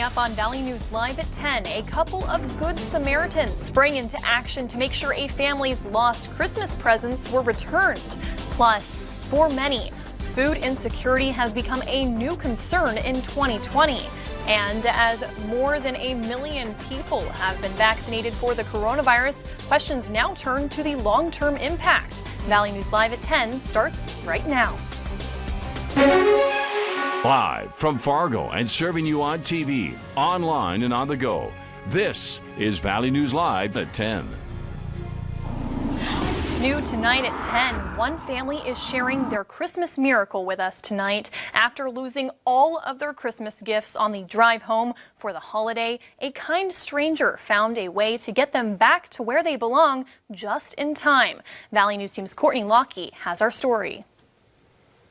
Up on Valley News Live at 10, a couple of Good Samaritans sprang into action to make sure a family's lost Christmas presents were returned. Plus, for many, food insecurity has become a new concern in 2020. And as more than 1 million people have been vaccinated for the coronavirus, questions now turn to the long-term impact. Valley News Live at 10 starts right now. Live from Fargo and serving you on TV, online, and on the go. This is Valley News Live at 10. New tonight at 10, one family is sharing their Christmas miracle with us tonight. After losing all of their Christmas gifts on the drive home for the holiday, a kind stranger found a way to get them back to where they belong just in time. Valley News Team's Courtney Lockie has our story.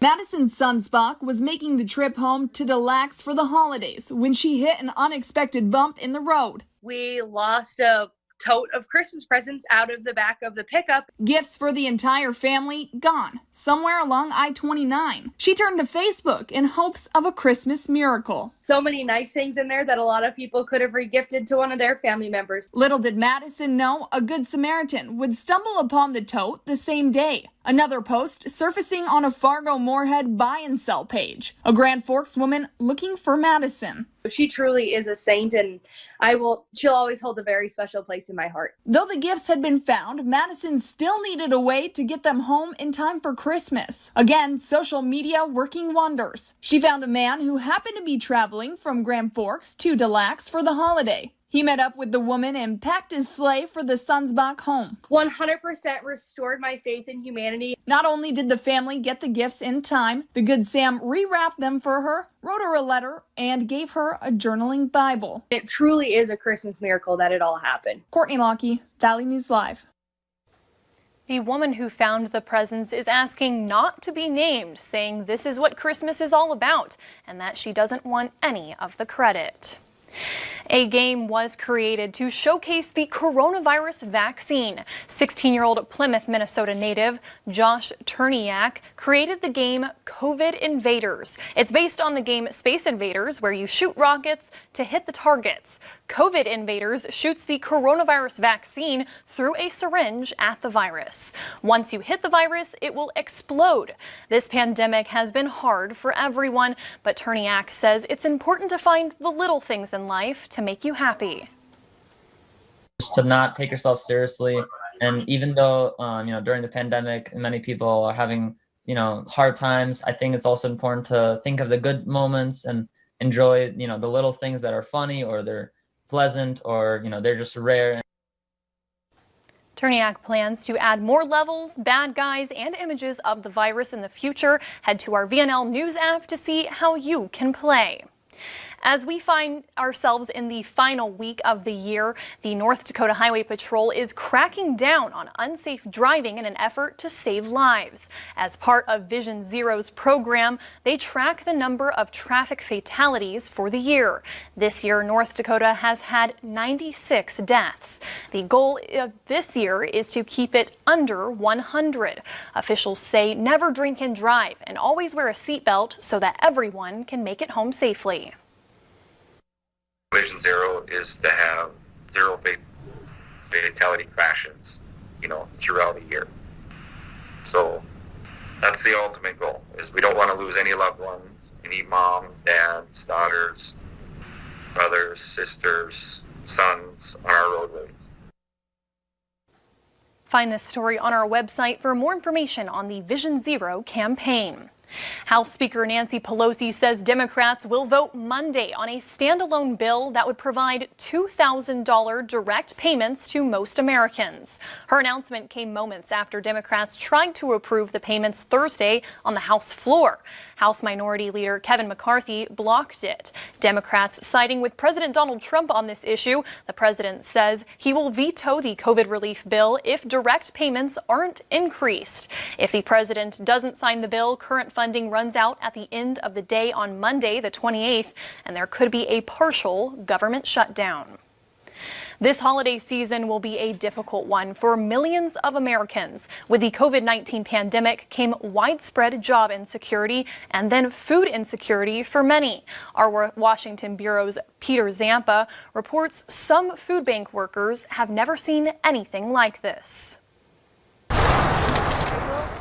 Madison Sunsbach was making the trip home to Des Lacs for the holidays when she hit an unexpected bump in the road. We lost a tote of Christmas presents out of the back of the pickup. Gifts for the entire family gone, somewhere along I-29. She turned to Facebook in hopes of a Christmas miracle. So many nice things in there that a lot of people could have regifted to one of their family members. Little did Madison know a Good Samaritan would stumble upon the tote the same day. Another post surfacing on a Fargo Moorhead buy and sell page. A Grand Forks woman looking for Madison. She truly is a saint, and she'll always hold a very special place in my heart. Though the gifts had been found, Madison still needed a way to get them home in time for Christmas. Again, social media working wonders. She found a man who happened to be traveling from Grand Forks to Des Lacs for the holiday. He met up with the woman and packed his sleigh for the Sunsbach home. 100% restored my faith in humanity. Not only did the family get the gifts in time, the Good Sam rewrapped them for her, wrote her a letter, and gave her a journaling Bible. It truly is a Christmas miracle that it all happened. Courtney Lockie, Valley News Live. The woman who found the presents is asking not to be named, saying this is what Christmas is all about and that she doesn't want any of the credit. A game was created to showcase the coronavirus vaccine. 16-year-old Plymouth, Minnesota native Josh Turniak created the game COVID Invaders. It's based on the game Space Invaders, where you shoot rockets to hit the targets. COVID Invaders shoots the coronavirus vaccine through a syringe at the virus. Once you hit the virus, it will explode. This pandemic has been hard for everyone, but Turniak says it's important to find the little things in life to make you happy. Just to not take yourself seriously, and even though during the pandemic many people are having hard times, I think it's also important to think of the good moments and enjoy the little things that are funny or they're pleasant or they're just rare. Turniak plans to add more levels, bad guys, and images of the virus in the future. Head to our VNL News app to see how you can play. As we find ourselves in the final week of the year, the North Dakota Highway Patrol is cracking down on unsafe driving in an effort to save lives. As part of Vision Zero's program, they track the number of traffic fatalities for the year. This year, North Dakota has had 96 deaths. The goal of this year is to keep it under 100. Officials say never drink and drive and always wear a seatbelt so that everyone can make it home safely. Vision Zero is to have zero fatality crashes, throughout a year. So that's the ultimate goal, is we don't want to lose any loved ones, any moms, dads, daughters, brothers, sisters, sons on our roadways. Find this story on our website for more information on the Vision Zero campaign. House Speaker Nancy Pelosi says Democrats will vote Monday on a standalone bill that would provide $2,000 direct payments to most Americans. Her announcement came moments after Democrats tried to approve the payments Thursday on the House floor. House Minority Leader Kevin McCarthy blocked it. Democrats siding with President Donald Trump on this issue. The president says he will veto the COVID relief bill if direct payments aren't increased. If the president doesn't sign the bill, current funding runs out at the end of the day on Monday, the 28th, and there could be a partial government shutdown. This holiday season will be a difficult one for millions of Americans. With the COVID-19 pandemic came widespread job insecurity and then food insecurity for many. Our Washington Bureau's Peter Zampa reports some food bank workers have never seen anything like this.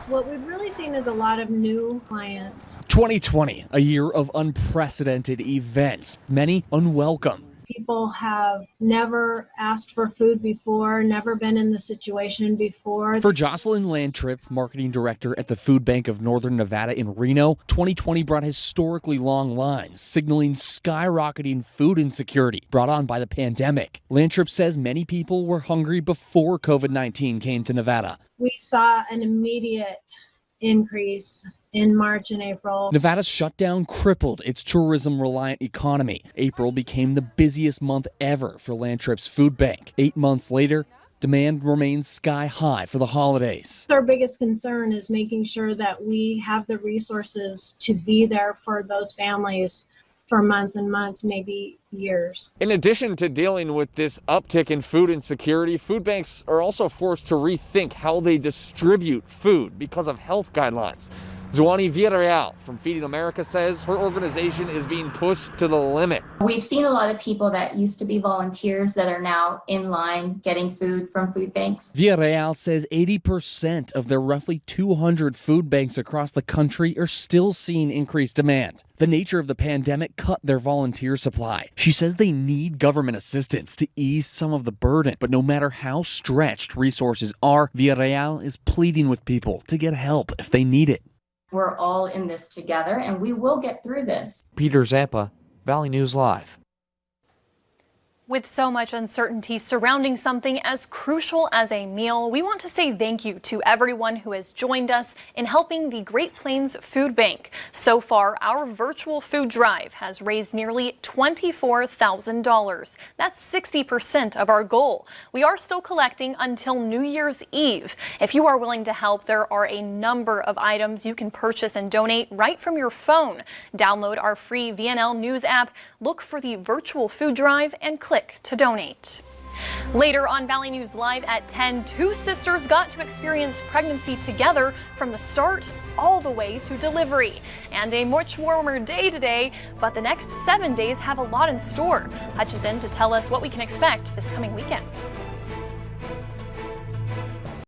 What we've really seen is a lot of new clients. 2020, a year of unprecedented events, many unwelcome. People have never asked for food before, never been in the situation before. For Jocelyn Landtrip, marketing director at the Food Bank of Northern Nevada in Reno, 2020 brought historically long lines, signaling skyrocketing food insecurity brought on by the pandemic. Landtrip says many people were hungry before COVID-19 came to Nevada. We saw an immediate increase in March and April. Nevada's shutdown crippled its tourism-reliant economy. April became the busiest month ever for Landtrip's food bank. 8 months later, demand remains sky high for the holidays. Our biggest concern is making sure that we have the resources to be there for those families for months and months, maybe years. In addition to dealing with this uptick in food insecurity, food banks are also forced to rethink how they distribute food because of health guidelines. Zuani Villarreal from Feeding America says her organization is being pushed to the limit. We've seen a lot of people that used to be volunteers that are now in line getting food from food banks. Villarreal says 80% of their roughly 200 food banks across the country are still seeing increased demand. The nature of the pandemic cut their volunteer supply. She says they need government assistance to ease some of the burden, but no matter how stretched resources are, Villarreal is pleading with people to get help if they need it. We're all in this together and we will get through this. Peter Zampa, Valley News Live. With so much uncertainty surrounding something as crucial as a meal, we want to say thank you to everyone who has joined us in helping the Great Plains Food Bank. So far, our virtual food drive has raised nearly $24,000. That's 60% of our goal. We are still collecting until New Year's Eve. If you are willing to help, there are a number of items you can purchase and donate right from your phone. Download our free VNL News app, look for the virtual food drive, and click to donate. Later on Valley News Live at 10, two sisters got to experience pregnancy together from the start all the way to delivery. And a much warmer day today, but the next 7 days have a lot in store. Hutch is in to tell us what we can expect this coming weekend.